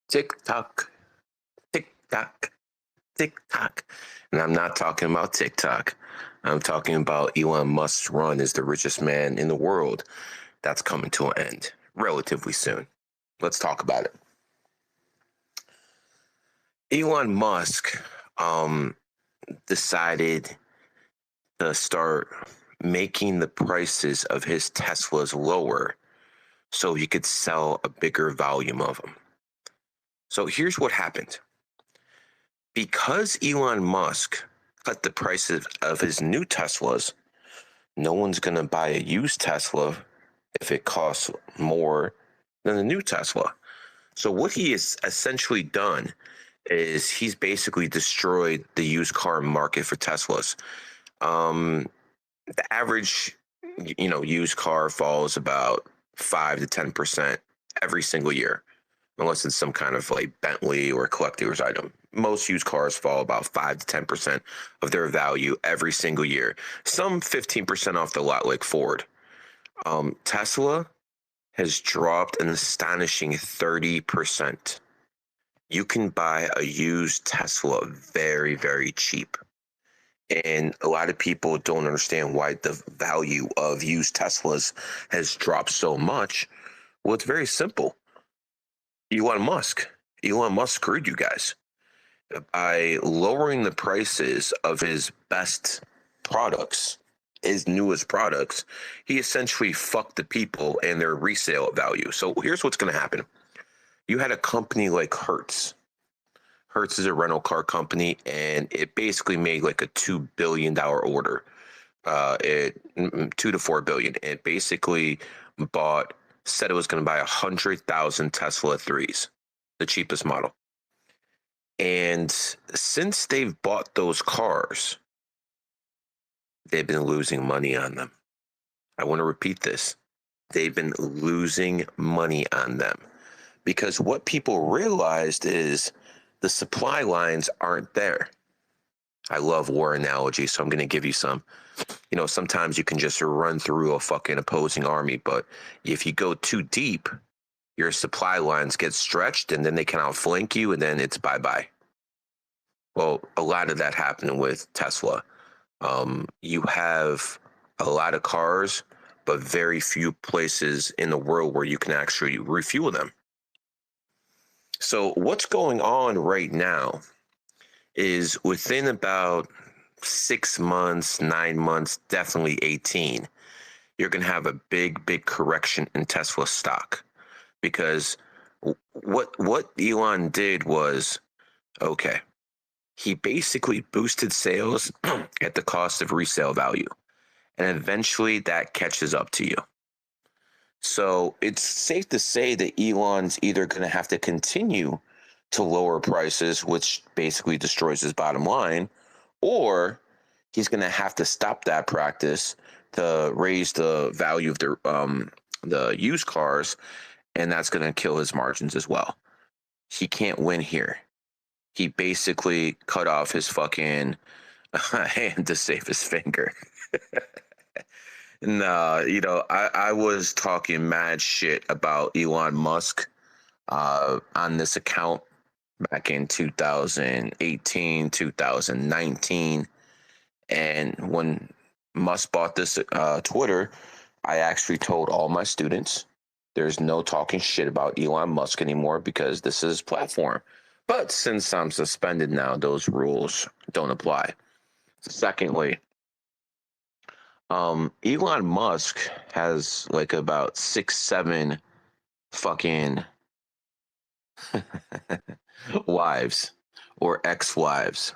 Tick tock, tick tock, tick tock. And I'm not talking about TikTok. I'm talking about Elon Musk's run as the richest man in the world. That's coming to an end relatively soon. Let's talk about it. Elon Musk decided to start making the prices of his Teslas lower so he could sell a bigger volume of them. So here's what happened. Because Elon Musk cut the prices of his new Teslas, no one's going to buy a used Tesla if it costs more than a new Tesla. So what he has essentially done is he's basically destroyed the used car market for Teslas. The average, used car falls about 5 to 10% every single year, unless it's some kind of like Bentley or collector's item. Most used cars fall about 5 to 10% of their value every single year. Some 15% off the lot, like Ford. Tesla has dropped an astonishing 30%. You can buy a used Tesla very, very cheap. And a lot of people don't understand why the value of used Teslas has dropped so much. Well, it's very simple. Elon Musk screwed you guys by lowering the prices of his best products, his newest products. He essentially fucked the people and their resale value. So here's what's going to happen. You had a company like Hertz. Hertz is a rental car company, and it basically made like a $2 billion order. It 2 to 4 billion. It basically said it was going to buy 100,000 Tesla 3s, the cheapest model. And since they've bought those cars, they've been losing money on them. I want to repeat this. They've been losing money on them because what people realized is the supply lines aren't there. I love war analogies, so I'm going to give you some. Sometimes you can just run through a fucking opposing army, but if you go too deep, your supply lines get stretched and then they can outflank you and then it's bye-bye. Well, a lot of that happened with Tesla. You have a lot of cars, but very few places in the world where you can actually refuel them. So what's going on right now is within about 6 months, 9 months, definitely 18, you're going to have a big, big correction in Tesla stock. Because what Elon did was, okay, he basically boosted sales at the cost of resale value. And eventually that catches up to you. So it's safe to say that Elon's either going to have to continue to lower prices, which basically destroys his bottom line, or he's going to have to stop that practice to raise the value of the used cars, and that's going to kill his margins as well. He can't win here. He basically cut off his fucking hand to save his finger. No, I was talking mad shit about Elon Musk on this account back in 2018, 2019. And when Musk bought this Twitter, I actually told all my students there's no talking shit about Elon Musk anymore because this is his platform. But since I'm suspended now, those rules don't apply. Secondly, Elon Musk has like about 6, 7 fucking wives or ex-wives.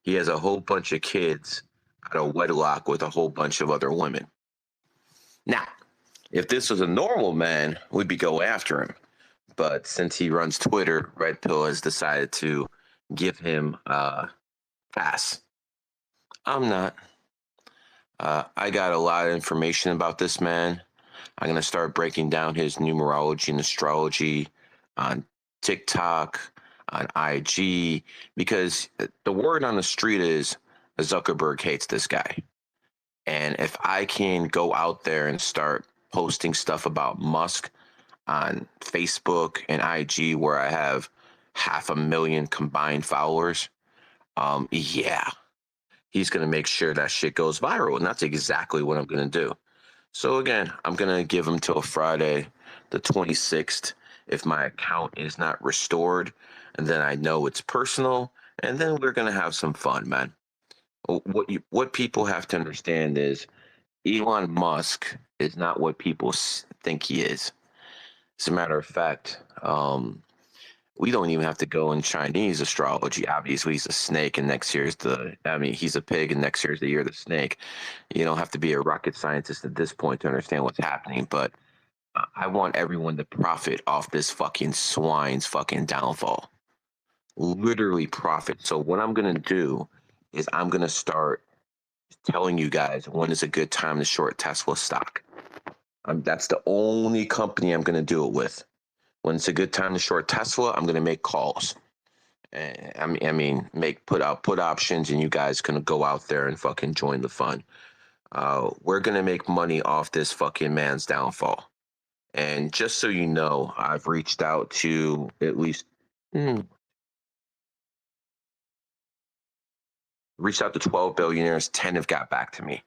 He has a whole bunch of kids out of wedlock with a whole bunch of other women. Now, if this was a normal man, we'd be go after him. But since he runs Twitter, Red Pill has decided to give him a pass. I'm not. I got a lot of information about this man. I'm going to start breaking down his numerology and astrology on TikTok, on IG, because the word on the street is Zuckerberg hates this guy. And if I can go out there and start posting stuff about Musk, on Facebook and IG where I have 500,000 combined followers, yeah, he's gonna make sure that shit goes viral, and that's exactly what I'm gonna do. So again, I'm gonna give him till Friday, the 26th. If my account is not restored, and then I know it's personal, and then we're gonna have some fun, man. What people have to understand is Elon Musk is not what people think he is. As a matter of fact, we don't even have to go in Chinese astrology. Obviously, he's a snake, and next year's he's a pig, and next year's the year of the snake. You don't have to be a rocket scientist at this point to understand what's happening, but I want everyone to profit off this fucking swine's fucking downfall. Literally profit. So what I'm gonna do is I'm gonna start telling you guys when is a good time to short Tesla stock. That's the only company I'm gonna do it with. When it's a good time to short Tesla, I'm gonna make calls. Make put out put options, and you guys can go out there and fucking join the fun. We're gonna make money off this fucking man's downfall. And just so you know, I've reached out to at least hmm, reached out to 12 billionaires. 10 have got back to me.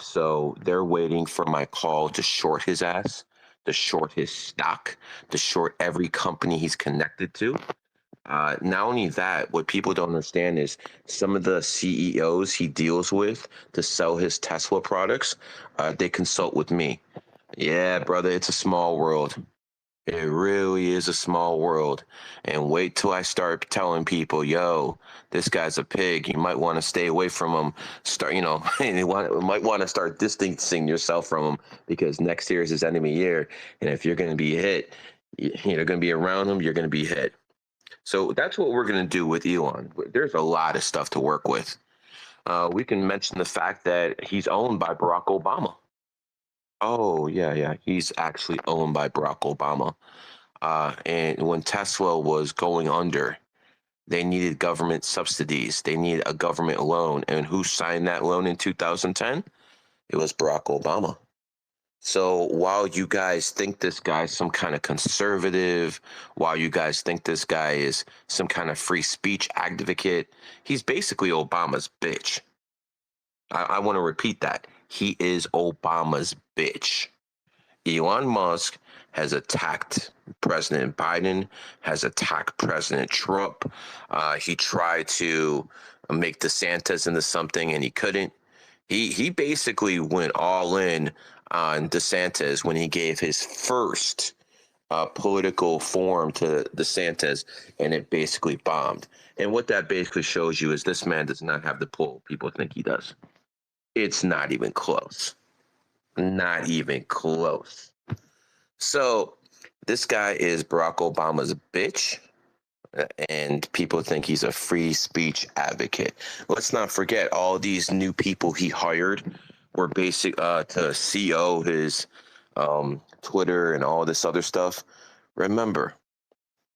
So they're waiting for my call to short his ass, to short his stock, to short every company he's connected to. Not only that, what people don't understand is some of the CEOs he deals with to sell his Tesla products, they consult with me. Yeah, brother, it's a small world. It really is a small world. And wait till I start telling people, yo, this guy's a pig. You might want to stay away from him. And you might want to start distancing yourself from him because next year is his enemy year. And if you're going to be hit, you're going to be around him, you're going to be hit. So that's what we're going to do with Elon. There's a lot of stuff to work with. We can mention the fact that he's owned by Barack Obama. Oh, yeah, yeah. He's actually owned by Barack Obama. And when Tesla was going under, they needed government subsidies. They needed a government loan. And who signed that loan in 2010? It was Barack Obama. So while you guys think this guy's some kind of conservative, while you guys think this guy is some kind of free speech advocate, he's basically Obama's bitch. I want to repeat that. He is Obama's bitch. Elon Musk has attacked President Biden, has attacked President Trump. He tried to make DeSantis into something and he couldn't. He basically went all in on DeSantis when he gave his first political forum to DeSantis, and it basically bombed. And what that basically shows you is this man does not have the pull people think he does. It's not even close. Not even close. So this guy is Barack Obama's bitch, and people think he's a free speech advocate. Let's not forget all these new people he hired were basic to CEO his Twitter and all this other stuff. Remember,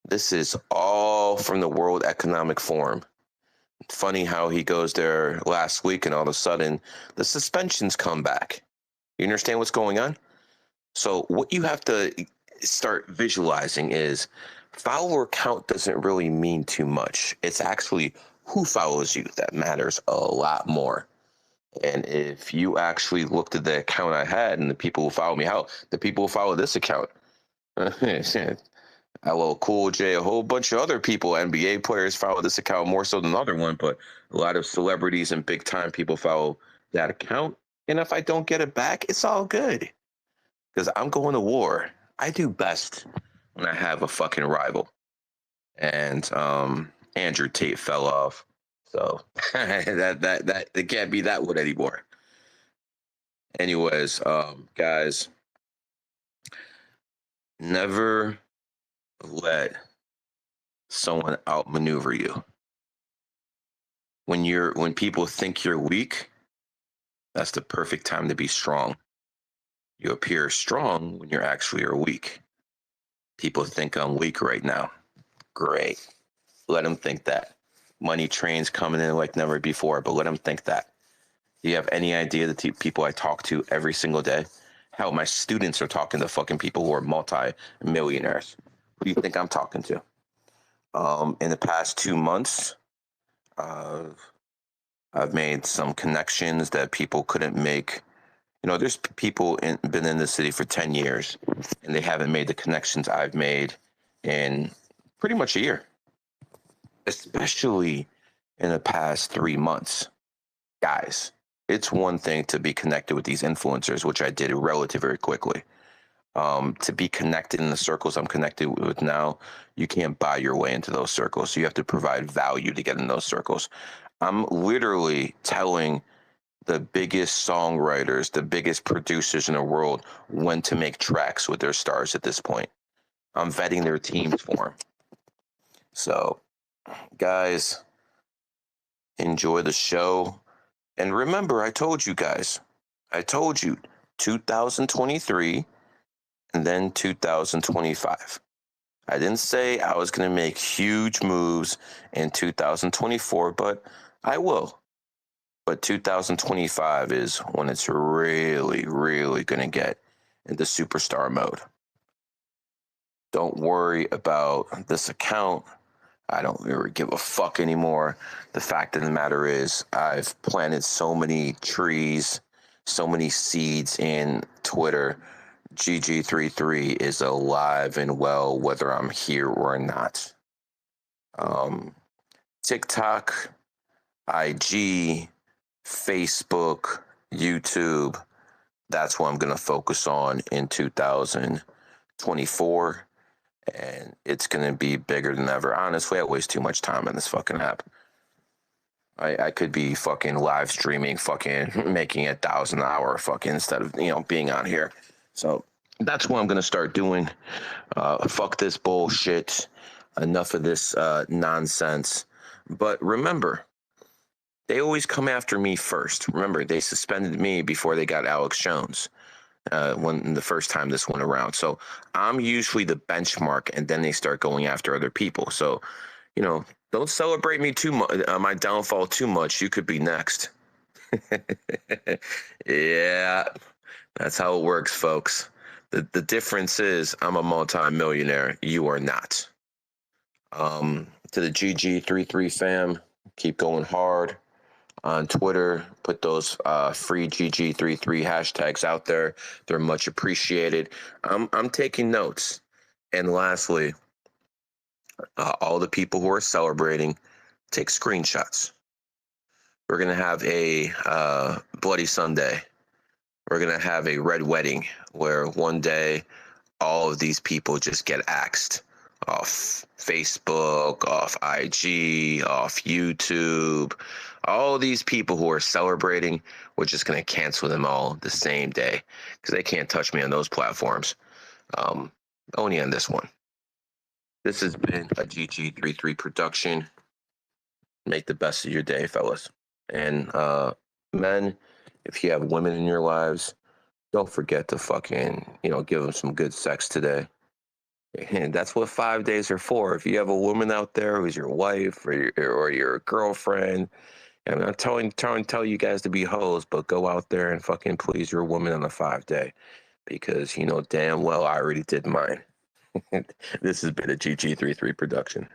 this is all from the World Economic Forum. Funny how he goes there last week and all of a sudden the suspensions come back. You understand what's going on? So what you have to start visualizing is follower count doesn't really mean too much. It's actually who follows you that matters a lot more. And if you actually looked at the account I had and the people who follow me, how the people who follow this account, LL Cool J, a whole bunch of other people, NBA players follow this account more so than the other one, but a lot of celebrities and big time people follow that account. And if I don't get it back, it's all good because I'm going to war. I do best when I have a fucking rival. And Andrew Tate fell off, so that it can't be that one anymore. Anyways, guys, never let someone outmaneuver you. When people think you're weak, that's the perfect time to be strong. You appear strong when you're actually are weak. People think I'm weak right now. Great. Let them think that. Money trains coming in like never before, but let them think that. Do you have any idea the people I talk to every single day Hell, my students are talking to fucking people who are multi-millionaires. Who do you think I'm talking to? In the past 2 months, uh, I've made some connections that people couldn't make. There's people been in the city for 10 years, and they haven't made the connections I've made in pretty much a year, especially in the past 3 months. Guys, it's one thing to be connected with these influencers, which I did relatively quickly. To be connected in the circles I'm connected with now, you can't buy your way into those circles. So you have to provide value to get in those circles. I'm literally telling the biggest songwriters, the biggest producers in the world when to make tracks with their stars at this point. I'm vetting their teams for them. So, guys, enjoy the show. And remember, I told you 2023 and then 2025. I didn't say I was going to make huge moves in 2024, but I will. But 2025 is when it's really, really going to get into superstar mode. Don't worry about this account. I don't really give a fuck anymore. The fact of the matter is, I've planted so many trees, so many seeds in Twitter. GG33 is alive and well, whether I'm here or not. TikTok, IG, Facebook, YouTube, that's what I'm going to focus on in 2024. And it's going to be bigger than ever. Honestly, I waste too much time on this fucking app. I could be fucking live streaming, fucking making 1,000 an hour, fucking, instead of, being on here. So that's what I'm going to start doing. Fuck this bullshit. Enough of this nonsense. But remember, they always come after me first. Remember, they suspended me before they got Alex Jones. When the first time this went around. So I'm usually the benchmark, and then they start going after other people. So, don't celebrate me too much, my downfall too much. You could be next. Yeah, that's how it works, folks. The difference is I'm a multi-millionaire. You are not. To the GG33 fam, keep going hard. On Twitter, put those free GG33 hashtags out there. They're much appreciated. I'm taking notes. And lastly, all the people who are celebrating, take screenshots. We're going to have a Bloody Sunday. We're going to have a red wedding where one day all of these people just get axed off Facebook, off IG, off YouTube. All these people who are celebrating, we're just going to cancel them all the same day because they can't touch me on those platforms. Only on this one. This has been a GG33 production. Make the best of your day, fellas. And men, if you have women in your lives, don't forget to fucking, give them some good sex today. And that's what 5 days are for. If you have a woman out there who's your wife or your girlfriend, I'm not trying to tell you guys to be hoes, but go out there and fucking please your woman on a 5-day, because you know damn well I already did mine. This has been a GG33 production.